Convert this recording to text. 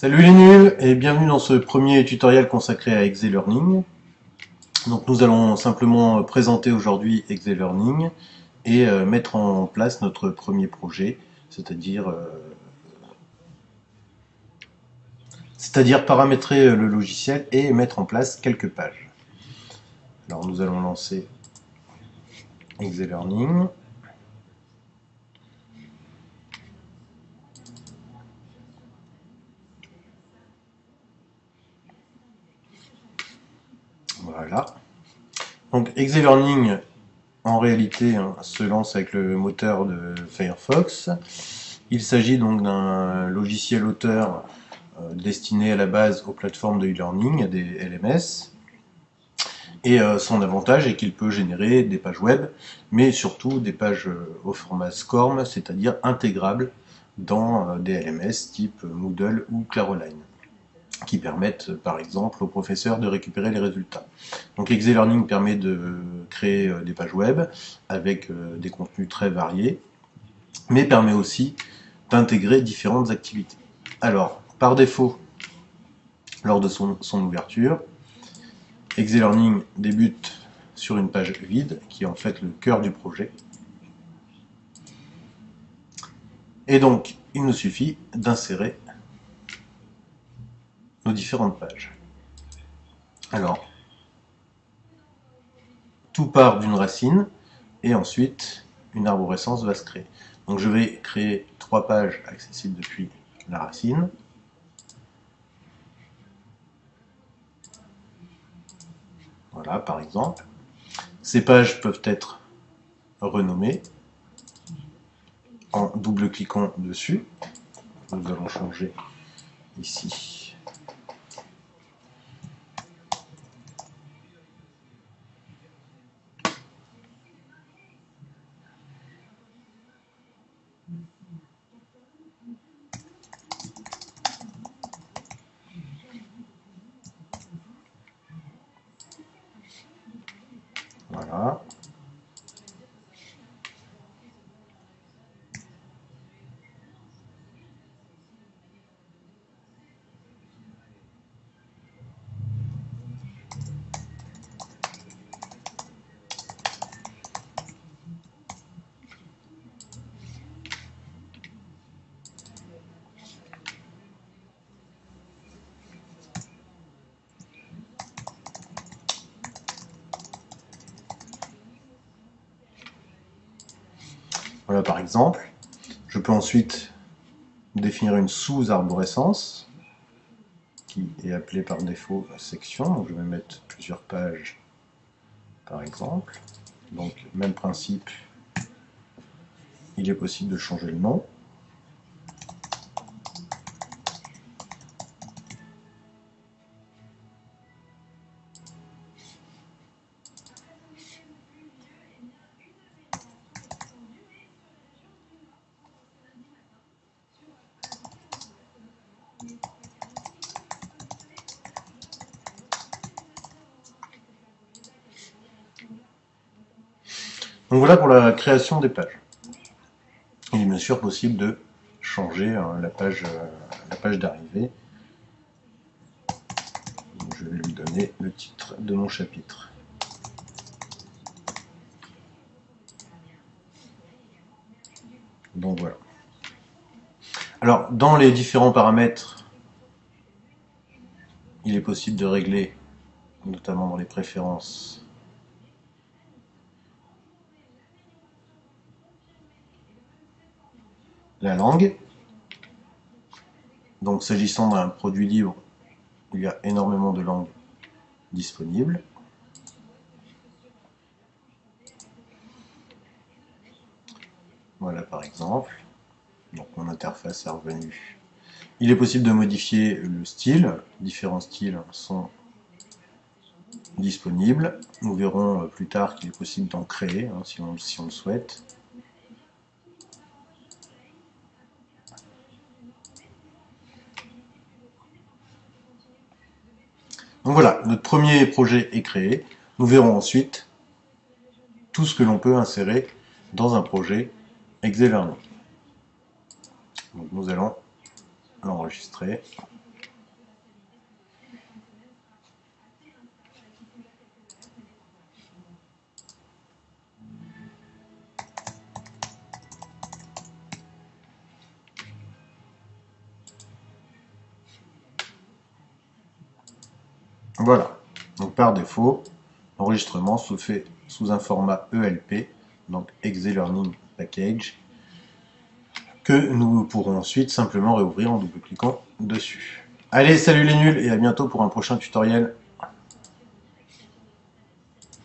Salut les nuls et bienvenue dans ce premier tutoriel consacré à ExeLearning. Donc nous allons simplement présenter aujourd'hui ExeLearning et mettre en place notre premier projet, c'est-à-dire paramétrer le logiciel et mettre en place quelques pages. Alors nous allons lancer ExeLearning. Voilà. Donc ExeLearning en réalité se lance avec le moteur de Firefox. Il s'agit donc d'un logiciel auteur destiné à la base aux plateformes de e-learning, des LMS. Et son avantage est qu'il peut générer des pages web, mais surtout des pages au format SCORM, c'est-à-dire intégrables dans des LMS type Moodle ou Claroline, qui permettent par exemple aux professeurs de récupérer les résultats. Donc ExeLearning permet de créer des pages web avec des contenus très variés, mais permet aussi d'intégrer différentes activités. Alors, par défaut, lors de son ouverture, ExeLearning débute sur une page vide, qui est en fait le cœur du projet. Et donc, il nous suffit d'insérer nos différentes pages. Alors, tout part d'une racine, et ensuite, une arborescence va se créer. Donc je vais créer 3 pages accessibles depuis la racine. Voilà, par exemple. Ces pages peuvent être renommées en double-cliquant dessus. Nous allons changer ici. Voilà. Voilà par exemple. Je peux ensuite définir une sous-arborescence qui est appelée par défaut section. Donc je vais mettre plusieurs pages par exemple. Donc même principe, il est possible de changer le nom. Donc voilà pour la création des pages. Il est bien sûr possible de changer la page d'arrivée. Je vais lui donner le titre de mon chapitre. Donc voilà. Alors, dans les différents paramètres, il est possible de régler, notamment dans les préférences, la langue. Donc s'agissant d'un produit libre, il y a énormément de langues disponibles. Voilà par exemple. Donc mon interface est revenue. Il est possible de modifier le style. Différents styles sont disponibles. Nous verrons plus tard qu'il est possible d'en créer si on le souhaite. Donc voilà, notre premier projet est créé. Nous verrons ensuite tout ce que l'on peut insérer dans un projet ExeLearning. Donc nous allons l'enregistrer. Voilà. Donc par défaut, l'enregistrement se fait sous un format ELP, donc Exe Learning Package, que nous pourrons ensuite simplement réouvrir en double-cliquant dessus. Allez, salut les nuls et à bientôt pour un prochain tutoriel.